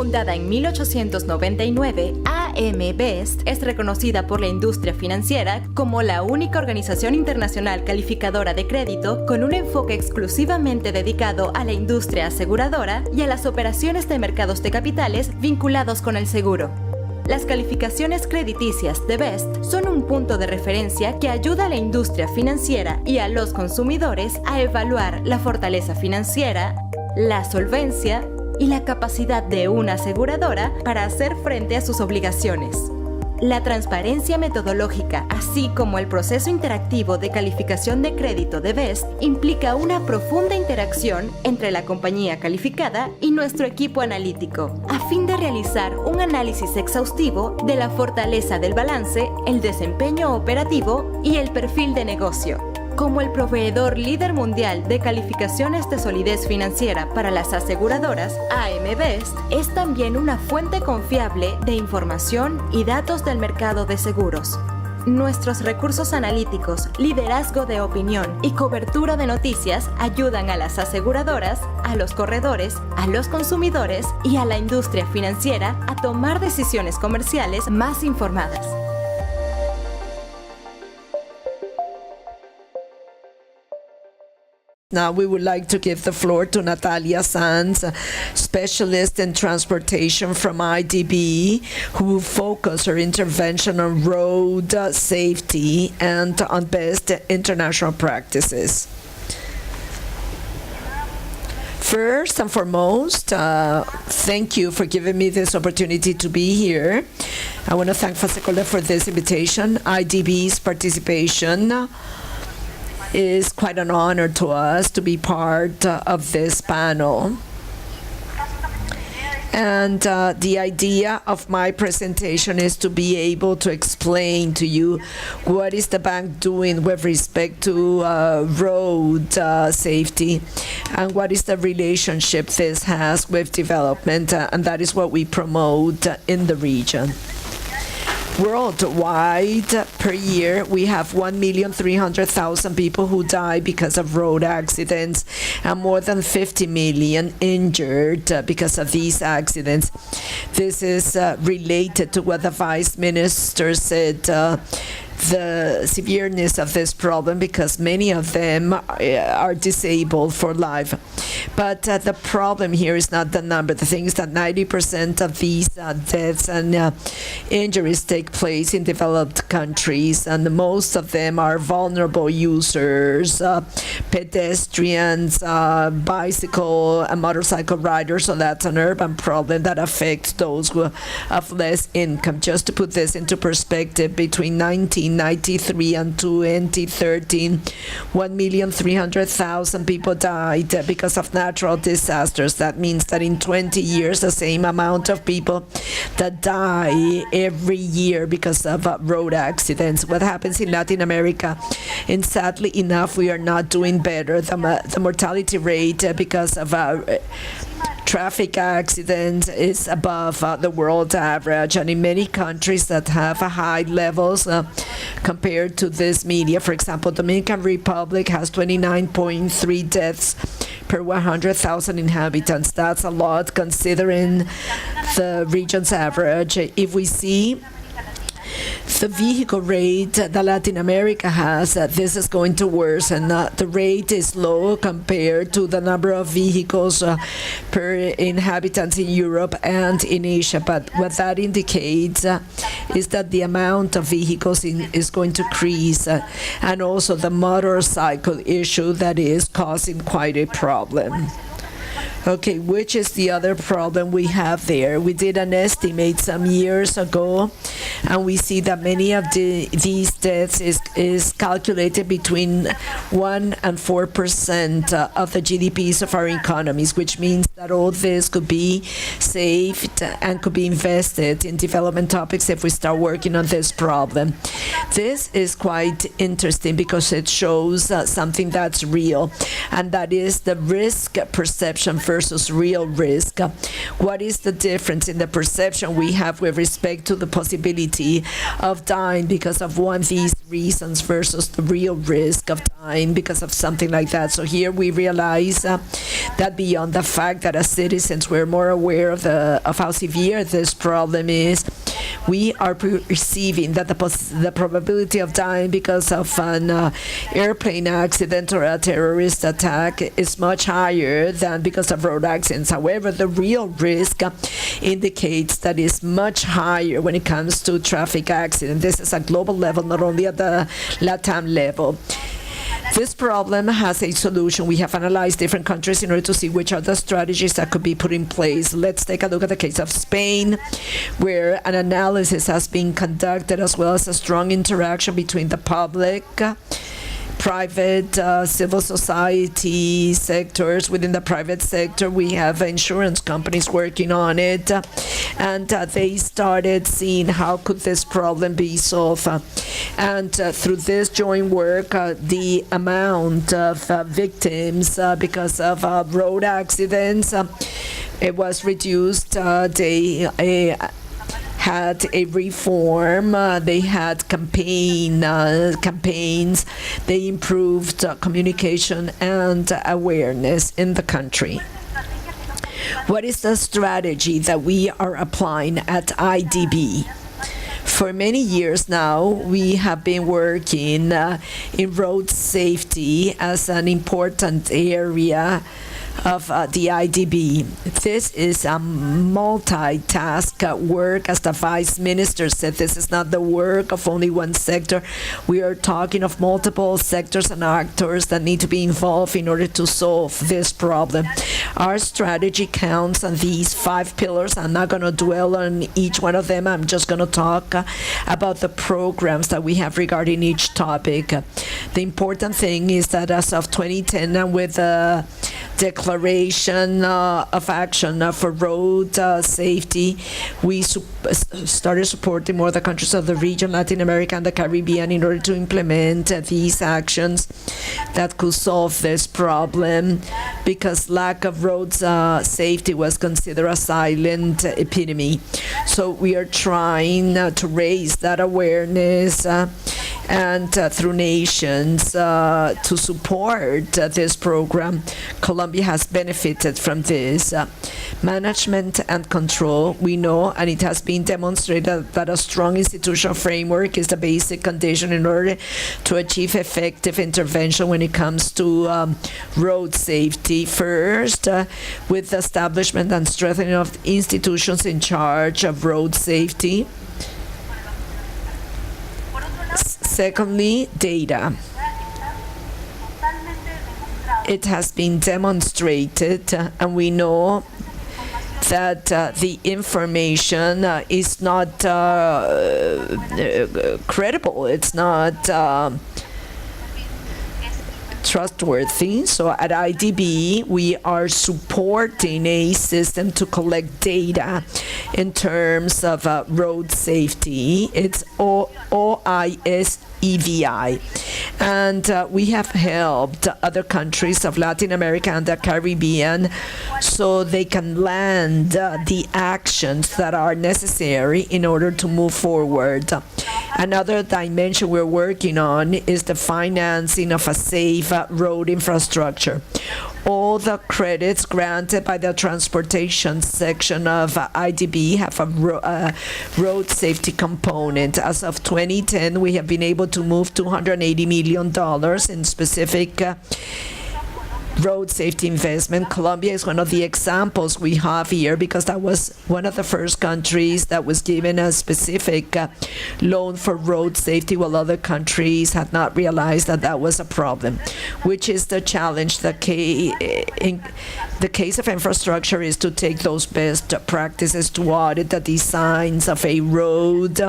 Fundada en 1899, AM Best es reconocida por la industria financiera como la única organización internacional calificadora de crédito con un enfoque exclusivamente dedicado a la industria aseguradora y a las operaciones de mercados de capitales vinculados con el seguro. Las calificaciones crediticias de Best son un punto de referencia que ayuda a la industria financiera y a los consumidores a evaluar la fortaleza financiera, la solvencia y la capacidad de una aseguradora para hacer frente a sus obligaciones. La transparencia metodológica, así como el proceso interactivo de calificación de crédito de Best, implica una profunda interacción entre la compañía calificada y nuestro equipo analítico, a fin de realizar un análisis exhaustivo de la fortaleza del balance, el desempeño operativo y el perfil de negocio. Como el proveedor líder mundial de calificaciones de solidez financiera para las aseguradoras, AM Best es también una fuente confiable de información y datos del mercado de seguros. Nuestros recursos analíticos, liderazgo de opinión y cobertura de noticias ayudan a las aseguradoras, a los corredores, a los consumidores y a la industria financiera a tomar decisiones comerciales más informadas. Now we would like to give the floor to Natalia Sanz, specialist in transportation from IDB, who will focus her intervention on road safety and on best international practices. First and foremost, thank you for giving me this opportunity to be here. I want to thank Fasecola for this invitation. IDB's participation is quite an honor to us to be part of this panel. And the idea of my presentation is to be able to explain to you what is the bank doing with respect to road safety and what is the relationship this has with development, and that is what we promote in the region. Worldwide, per year, we have 1,300,000 people who die because of road accidents and more than 50 million injured because of these accidents. This is related to what the Vice Minister said, the severeness of this problem, because many of them are disabled for life. But the problem here is not the number. The thing is that 90% of these deaths and injuries take place in developed countries, and most of them are vulnerable users, pedestrians, bicycle and motorcycle riders, so that's an urban problem that affects those who have less income. Just to put this into perspective, between 1993 and 2013, 1,300,000 people died because of natural disasters. That means that in 20 years, the same amount of people that die every year because of road accidents. What happens in Latin America? And sadly enough, we are not doing better. The mortality rate because of traffic accidents is above the world average, and in many countries that have high levels compared to this media. For example, Dominican Republic has 29.3 deaths per 100,000 inhabitants. That's a lot considering the region's average. If we see the vehicle rate that Latin America has, this is going to worsen. The rate is low compared to the number of vehicles per inhabitants in Europe and in Asia. But what that indicates is that the amount of vehicles is going to increase, and also the motorcycle issue that is causing quite a problem. Okay, which is the other problem we have there? We did an estimate some years ago, and we see that many of these deaths is calculated between 1 and 4% of the GDPs of our economies, which means that all this could be saved and could be invested in development topics if we start working on this problem. This is quite interesting because it shows something that's real, and that is the risk perception versus real risk. What is the difference in the perception we have with respect to the possibility of dying because of one of these reasons distance versus the real risk of dying because of something like that. So here we realize that beyond the fact that as citizens we're more aware of how severe this problem is, we are perceiving that the probability of dying because of an airplane accident or a terrorist attack is much higher than because of road accidents. However, the real risk indicates that it's much higher when it comes to traffic accidents. This is at global level, not only at the LATAM level. This problem has a solution. We have analyzed different countries in order to see which are the strategies that could be put in place. Let's take a look at the case of Spain, where an analysis has been conducted as well as a strong interaction between the public, private, civil society sectors. Within the private sector, we have insurance companies working on it, and they started seeing how could this problem be solved. And through this joint work, the amount of victims because of road accidents, it was reduced. They had a reform, they had campaigns, they improved communication and awareness in the country. What is the strategy that we are applying at IDB? For many years now, we have been working in road safety as an important area of the IDB. This is a multitask work. As the Vice Minister said, this is not the work of only one sector. We are talking of multiple sectors and actors that need to be involved in order to solve this problem. Our strategy counts on these 5 pillars. I'm not going to dwell on each one of them. I'm just going to talk about the programs that we have regarding each topic. The important thing is that as of 2010, with the Declaration of Action for Road Safety, we started supporting more of the countries of the region, Latin America and the Caribbean, in order to implement these actions that could solve this problem, because lack of road safety was considered a silent epidemic. So we are trying to raise that awareness and through nations to support this program. Colombia has benefited from this. Management and control, we know, and it has been demonstrated that a strong institutional framework is the basic condition in order to achieve effective intervention when it comes to road safety. First, with the establishment and strengthening of institutions in charge of road safety. Secondly, data. It has been demonstrated, and we know that the information is not credible. It's not trustworthy. So at IDB, we are supporting a system to collect data in terms of road safety. It's OISEVI. And we have helped other countries of Latin America and the Caribbean so they can land the actions that are necessary in order to move forward. Another dimension we're working on is the financing of a safe road infrastructure. All the credits granted by the transportation section of IDB have a road safety component. As of 2010, we have been able to move $280 million in specific road safety investment. Colombia is one of the examples we have here because that was one of the first countries that was given a specific loan for road safety, while other countries had not realized that that was a problem, which is the challenge. In the case of infrastructure is to take those best practices to audit the designs of a road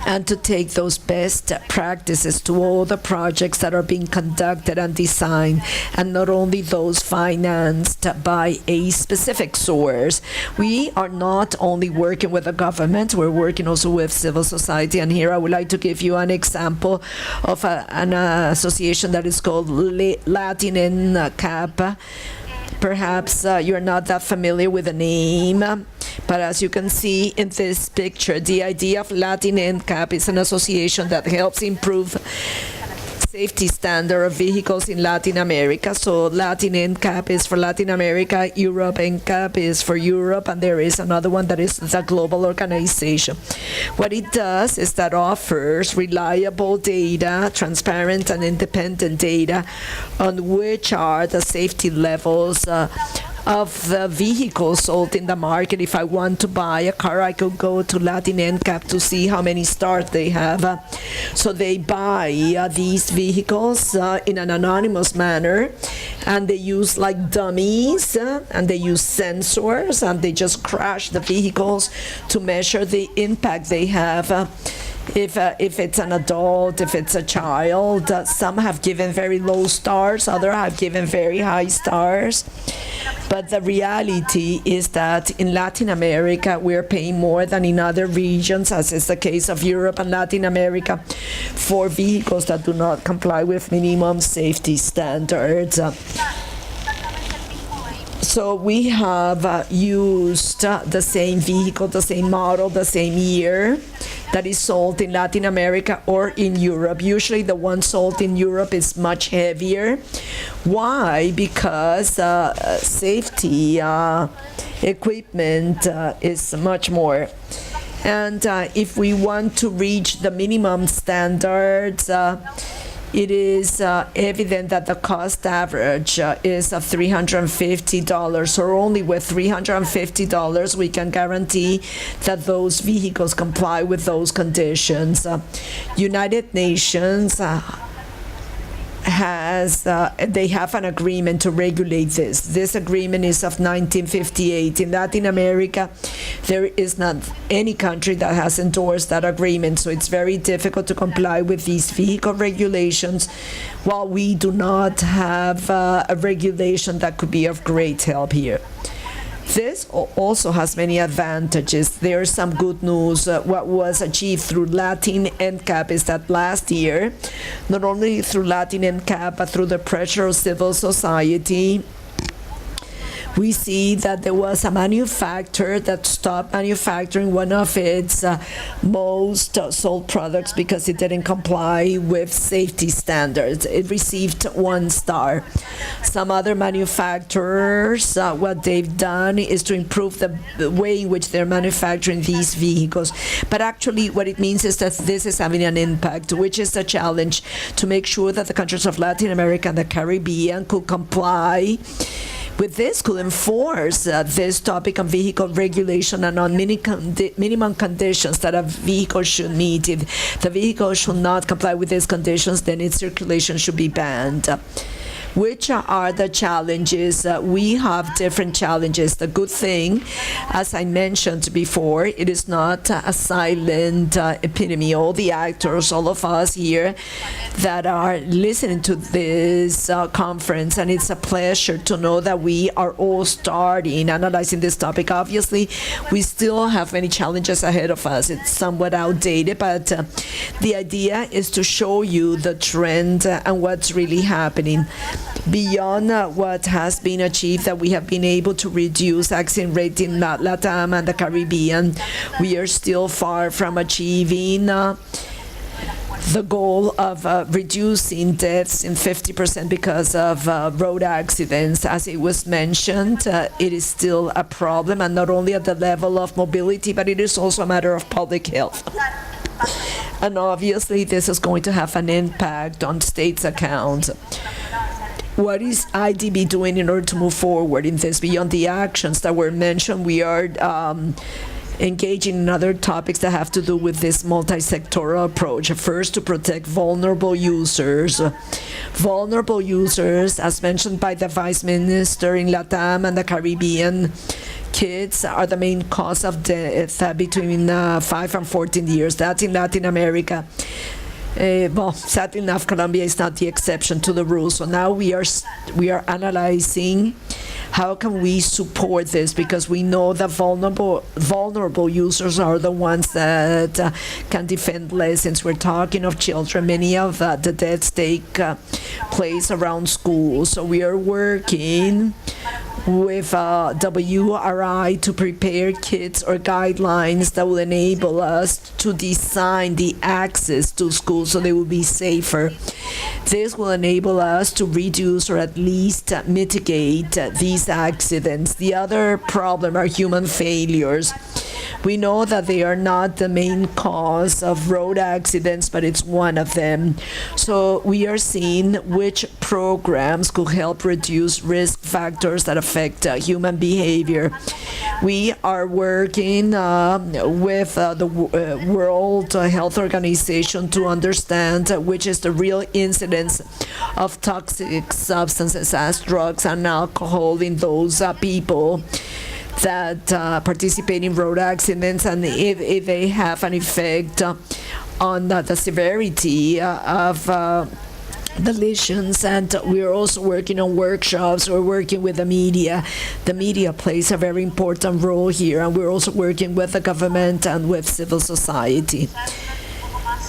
and to take those best practices to all the projects that are being conducted and designed, and not only those financed by a specific source. We are not only working with the government, we're working also with civil society, and here I would like to give you an example of an association that is called Latin Cap. Perhaps you're not that familiar with the name. But as you can see in this picture, the idea of Latin NCAP is an association that helps improve safety standard of vehicles in Latin America. So Latin NCAP is for Latin America, Europe NCAP is for Europe, and there is another one that is the global organization. What it does is that offers reliable data, transparent and independent data on which are the safety levels of the vehicles sold in the market. If I want to buy a car, I could go to Latin NCAP to see how many stars they have. So they buy these vehicles in an anonymous manner, and they use like dummies, and they use sensors, and they just crash the vehicles to measure the impact they have. If it's an adult, if it's a child. Some have given very low stars, others have given very high stars. But the reality is that in Latin America, we're paying more than in other regions, as is the case of Europe and Latin America, for vehicles that do not comply with minimum safety standards. So we have used the same vehicle, the same model, the same year that is sold in Latin America or in Europe. Usually the one sold in Europe is much heavier. Why? Because safety equipment is much more. And if we want to reach the minimum standards, it is evident that the cost average is of $350, or only with $350 we can guarantee that those vehicles comply with those conditions. United Nations they have an agreement to regulate this. This agreement is of 1958. In Latin America, there is not any country that has endorsed that agreement, so it's very difficult to comply with these vehicle regulations, while we do not have a regulation that could be of great help here. This also has many advantages. There's some good news. What was achieved through Latin NCAP is that last year, not only through Latin NCAP, but through the pressure of civil society, we see that there was a manufacturer that stopped manufacturing one of its most sold products because it didn't comply with safety standards. It received 1 star. Some other manufacturers, what they've done is to improve the way in which they're manufacturing these vehicles. But actually what it means is that this is having an impact, which is a challenge to make sure that the countries of Latin America and the Caribbean could comply with this, could enforce this topic on vehicle regulation and on minimum conditions that a vehicle should meet. If the vehicle should not comply with these conditions, then its circulation should be banned. Which are the challenges? We have different challenges. The good thing, as I mentioned before, it is not a silent epidemic. All the actors, all of us here that are listening to this conference, and it's a pleasure to know that we are all starting analyzing this topic. Obviously, we still have many challenges ahead of us. It's somewhat outdated, but the idea is to show you the trend and what's really happening. Beyond what has been achieved, that we have been able to reduce accident rate in LATAM and the Caribbean, we are still far from achieving the goal of reducing deaths in 50% because of road accidents. As it was mentioned, it is still a problem, and not only at the level of mobility, but it is also a matter of public health. And obviously this is going to have an impact on states' accounts. What is IDB doing in order to move forward in this? Beyond the actions that were mentioned, we are engaging in other topics that have to do with this multi-sectoral approach. First, to protect vulnerable users. Vulnerable users, as mentioned by the Vice Minister in LATAM and the Caribbean, kids are the main cause of death between 5 and 14 years. That's in Latin America. Well, sadly enough, Colombia is not the exception to the rule. So now we are analyzing how can we support this, because we know that vulnerable users are the ones that can defend less. Since we're talking of children, many of the deaths take place around schools. So we are working with WRI to prepare kits or guidelines that will enable us to design the access to schools so they will be safer. This will enable us to reduce or at least mitigate these accidents. The other problem are human failures. We know that they are not the main cause of road accidents, but it's one of them. So we are seeing which programs could help reduce risk factors that affect human behavior. We are working with the World Health Organization to understand which is the real incidence of toxic substances as drugs and alcohol in those people that participate in road accidents, and if they have an effect on the severity of the lesions. And we're also working on workshops. We're working with the media. The media plays a very important role here, and we're also working with the government and with civil society.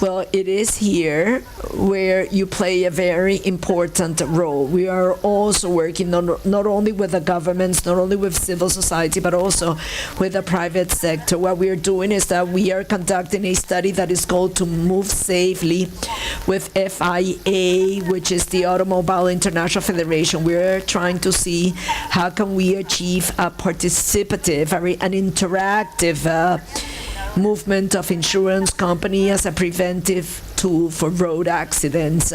Well, it is here where you play a very important role. We are also working not only with the governments, not only with civil society, but also with the private sector. What we are doing is that we are conducting a study that is called To Move Safely with FIA, which is the Automobile International Federation. We're trying to see how can we achieve a participative, an interactive movement of insurance company as a preventive tool for road accidents.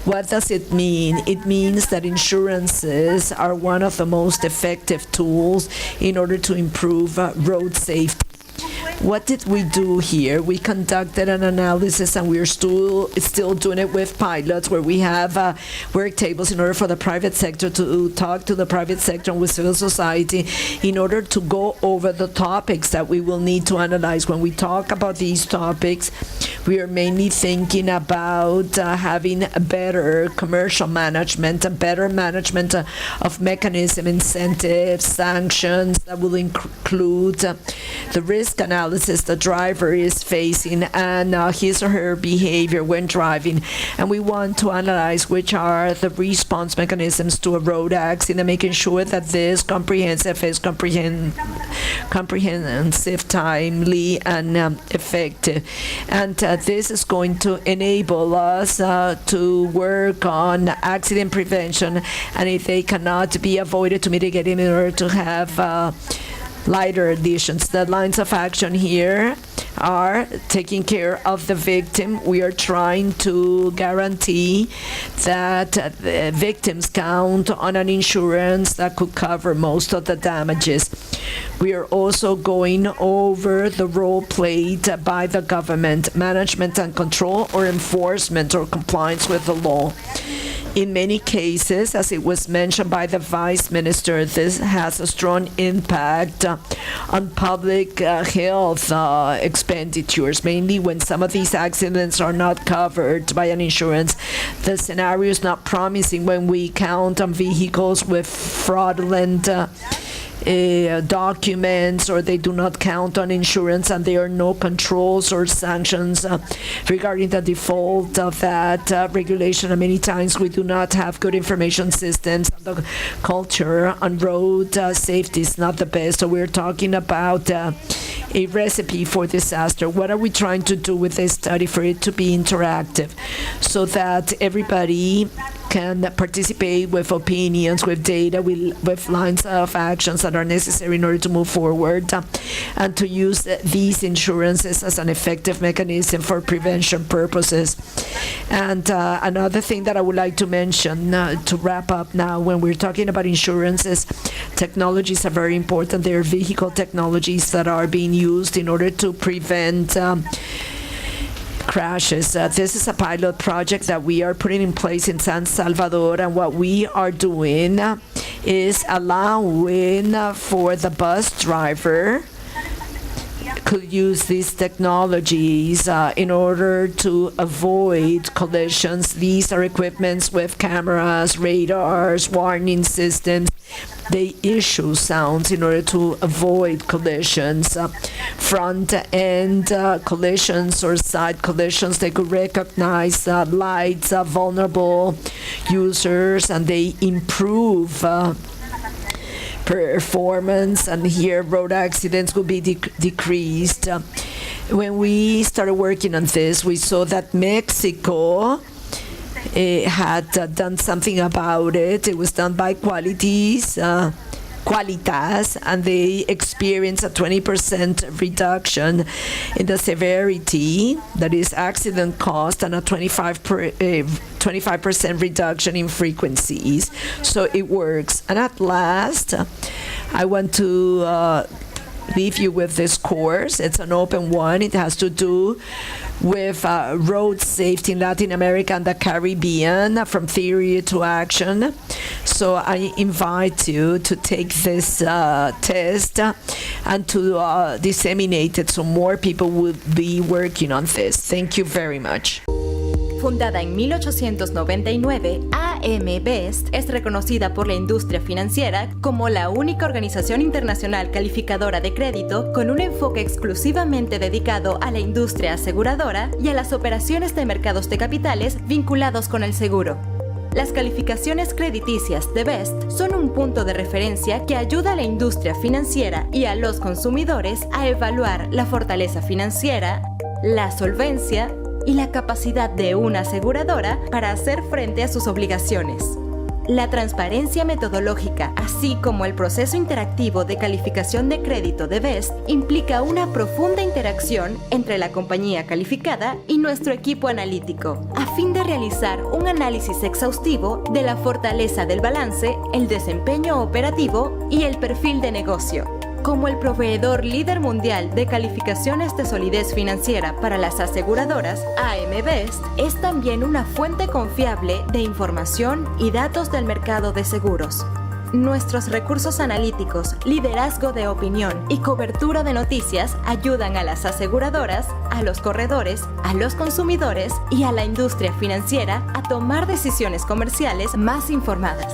What does it mean? It means that insurances are one of the most effective tools in order to improve road safety. What did we do here? We conducted an analysis, and we're still doing it with pilots, where we have work tables in order for the private sector to talk to the private sector and with civil society in order to go over the topics that we will need to analyze. When we talk about these topics, we are mainly thinking about having a better commercial management, a better management of mechanism, incentives, sanctions that will include the risk analysis the driver is facing and his or her behavior when driving. And we want to analyze which are the response mechanisms to a road accident, and making sure that this comprehensive is comprehensive, timely, and effective. And this is going to enable us to work on accident prevention, and if they cannot be avoided, to mitigate them in order to have lighter additions. The lines of action here are taking care of the victim. We are trying to guarantee that the victims count on an insurance that could cover most of the damages. We are also going over the role played by the government, management and control, or enforcement or compliance with the law. In many cases, as it was mentioned by the Vice Minister, this has a strong impact on public health expenditures, mainly when some of these accidents are not covered by an insurance. The scenario is not promising when we count on vehicles with fraudulent documents, or they do not count on insurance, and there are no controls or sanctions regarding the default of that regulation. And many times we do not have good information systems. The culture on road safety is not the best. So we're talking about a recipe for disaster. What are we trying to do with this study for it to be interactive so that everybody can participate with opinions, with data, with lines of actions that are necessary in order to move forward, and to use these insurances as an effective mechanism for prevention purposes. And another thing that I would like to mention to wrap up now, when we're talking about insurances, technologies are very important. There are vehicle technologies that are being used in order to prevent crashes. This is a pilot project that we are putting in place in San Salvador, and what we are doing is allowing for the bus driver could use these technologies in order to avoid collisions. These are equipments with cameras, radars, warning systems. They issue sounds in order to avoid collisions, front-end collisions or side collisions. They could recognize lights, vulnerable users, and they improve performance, and here road accidents will be decreased. When we started working on this, we saw that Mexico had done something about it. It was done by Qualitas, and they experienced a 20% reduction in the severity, that is accident cost, and a 25% reduction in frequencies. So it works. And at last, I want to leave you with this course. It's an open one. It has to do with road safety in Latin America and the Caribbean, from theory to action. So I invite you to take this test and to disseminate it so more people will be working on this. Thank you very much. Fundada en 1899, AM Best es reconocida por la industria financiera como la única organización internacional calificadora de crédito con un enfoque exclusivamente dedicado a la industria aseguradora y a las operaciones de mercados de capitales vinculados con el seguro. Las calificaciones crediticias de Best son un punto de referencia que ayuda a la industria financiera y a los consumidores a evaluar la fortaleza financiera, la solvencia y la capacidad de una aseguradora para hacer frente a sus obligaciones. La transparencia metodológica, así como el proceso interactivo de calificación de crédito de Best, implica una profunda interacción entre la compañía calificada y nuestro equipo analítico, a fin de realizar un análisis exhaustivo de la fortaleza del balance, el desempeño operativo y el perfil de negocio. Como el proveedor líder mundial de calificaciones de solidez financiera para las aseguradoras, AM Best es también una fuente confiable de información y datos del mercado de seguros. Nuestros recursos analíticos, liderazgo de opinión y cobertura de noticias ayudan a las aseguradoras, a los corredores, a los consumidores y a la industria financiera a tomar decisiones comerciales más informadas.